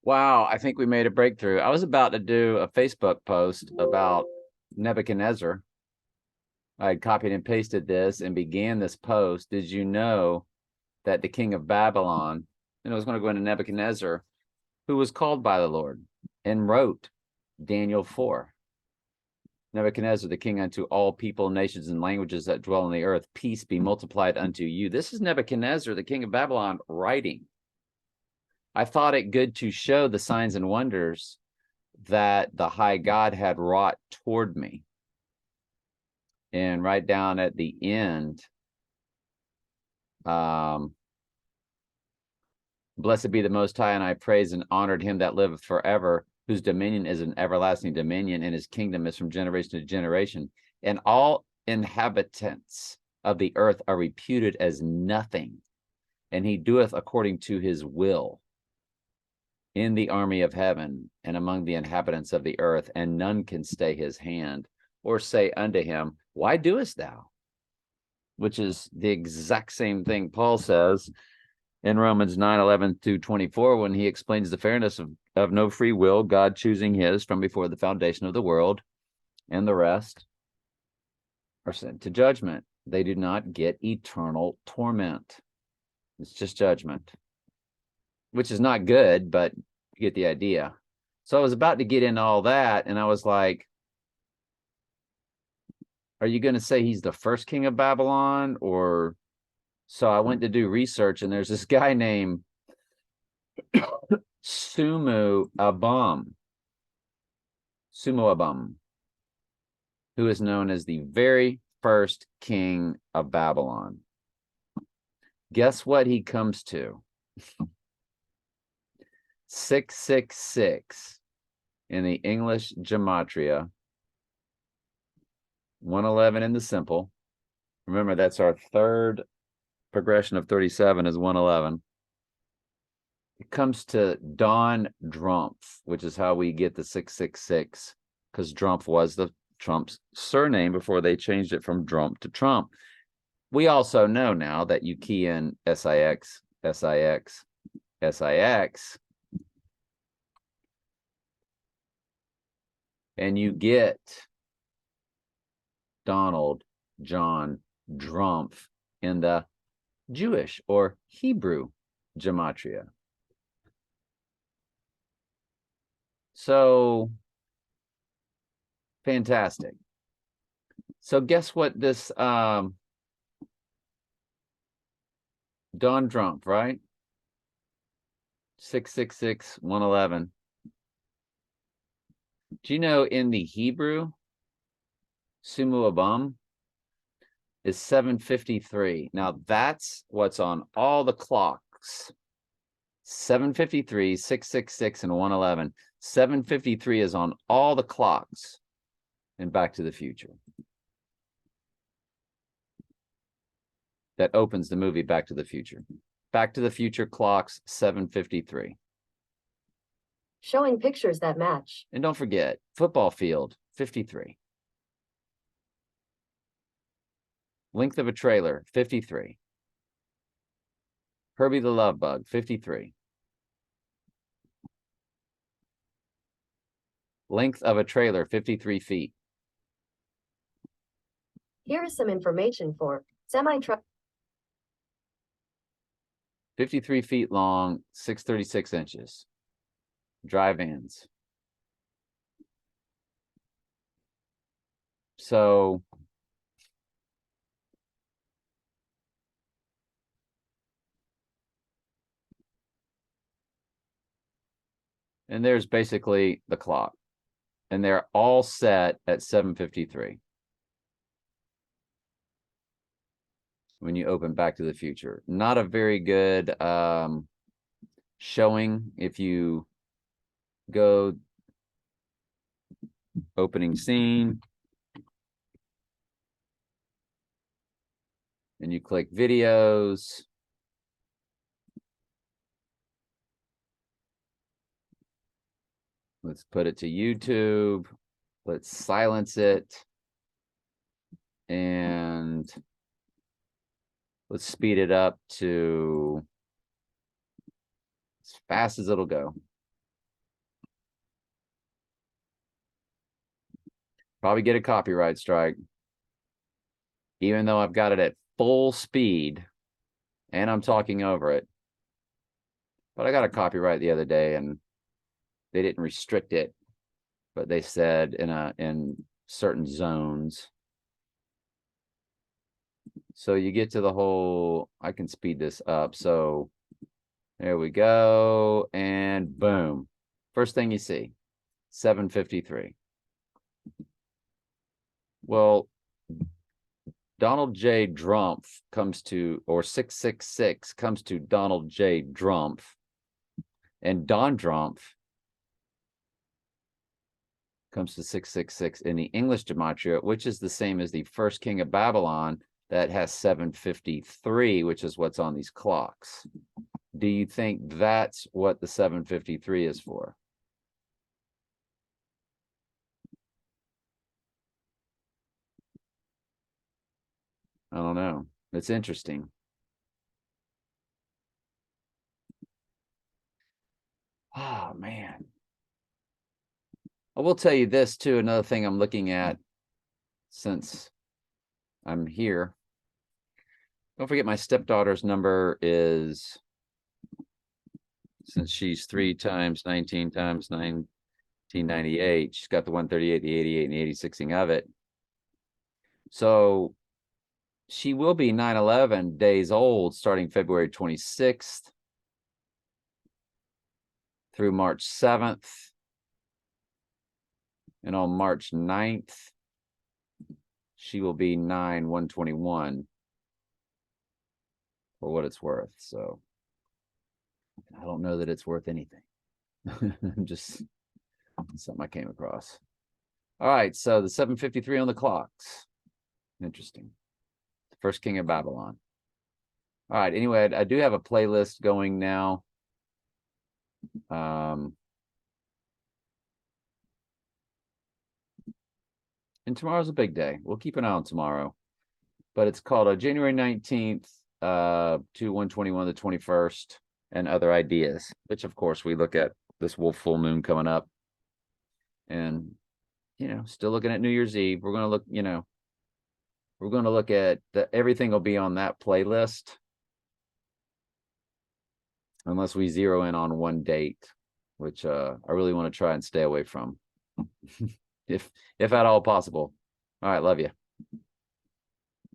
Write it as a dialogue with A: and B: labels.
A: Wow, I think we made a breakthrough. I was about to do a Facebook post about Nebuchadnezzar. I had copied and pasted this and began this post. Did you know that the king of Babylon, and I was going to go into Nebuchadnezzar, who was called by the Lord and wrote Daniel 4. Nebuchadnezzar, the king unto all people, nations, and languages that dwell on the earth, peace be multiplied unto you. This is Nebuchadnezzar, the king of Babylon, writing. I thought it good to show the signs and wonders that the high God had wrought toward me. And right down at the end, blessed be the Most High, and I praised and honored him that liveth forever, whose dominion is an everlasting dominion, and his kingdom is from generation to generation. And all inhabitants of the earth are reputed as nothing, and he doeth according to his will in the army of heaven and among the inhabitants of the earth, and none can stay his hand or say unto him, why doest thou? Which is the exact same thing Paul says in Romans 9:11-24, when he explains the fairness of no free will, God choosing his from before the foundation of the world, and the rest are sent to judgment. They do not get eternal torment. It's just judgment, which is not good, but you get the idea. So I was about to get into all that, and I was like, are you going to say he's the first king of Babylon? Or so I went to do research, and there's this guy named Sumu Abum, who is known as the very first king of Babylon. Guess what he comes to? 666 in the English gematria, 111 in the simple. Remember, that's our third progression of 37 is 111. It comes to Don Drumpf, which is how we get the 666, because Drumpf was Trump's surname before they changed it from Trump to Trump. We also know now that you key in SIX, SIX, SIX, and you get Donald John Drumpf in the Jewish or Hebrew gematria. So fantastic. So guess what this Don Drumpf, right? 666 111. Do you know in the Hebrew, Sumu Abum is 753. Now that's what's on all the clocks. 753, 666, and 111. 753 is on all the clocks in Back to the Future. That opens the movie Back to the Future. Back to the Future clocks 753.
B: Showing pictures that match.
A: And don't forget, football field 53. Length of a trailer 53. Herbie the Love Bug 53. Length of a trailer 53 feet.
B: Here is some information for semi-truck.
A: 53 feet long, 636 inches. Dry vans. So and there's basically the clock. And they're all set at 753. When you open Back to the Future. Not a very good showing if you go opening scene and you click videos. Let's put it to YouTube. Let's silence it. And let's speed it up to as fast as it'll go. Probably get a copyright strike. Even though I've got it at full speed and I'm talking over it. But I got a copyright the other day and they didn't restrict it, but they said in certain zones. So you get to the whole, I can speed this up. So there we go. And boom. First thing you see, 753. Well, Donald J. Drumpf comes to, or 666 comes to Donald J. Drumpf. And Don Drumpf comes to 666 in the English gematria, which is the same as the first king of Babylon that has 753, which is what's on these clocks. Do you think that's what the 753 is for? I don't know. It's interesting. Oh, man. I will tell you this, too. Another thing I'm looking at since I'm here. Don't forget my stepdaughter's number is, since she's 3 times 19 times 1998, she's got the 138, the 88, and the 86ing of it. So she will be 9/11 days old starting February 26th through March 7th. And on March 9th, she will be 9/121 for what it's worth. So I don't know that it's worth anything. Just something I came across. All right, so the 753 on the clocks. Interesting. First king of Babylon. All right, anyway, I do have a playlist going now. And tomorrow's a big day. We'll keep an eye on tomorrow. But it's called January 19th to 121 the 21st and other ideas, which of course we look at this wolf full moon coming up. And, you know, still looking at New Year's Eve. We're going to look, you know, we're going to look at everything will be on that playlist. Unless we zero in on one date, which I really want to try and stay away from. if at all possible. All right, love you.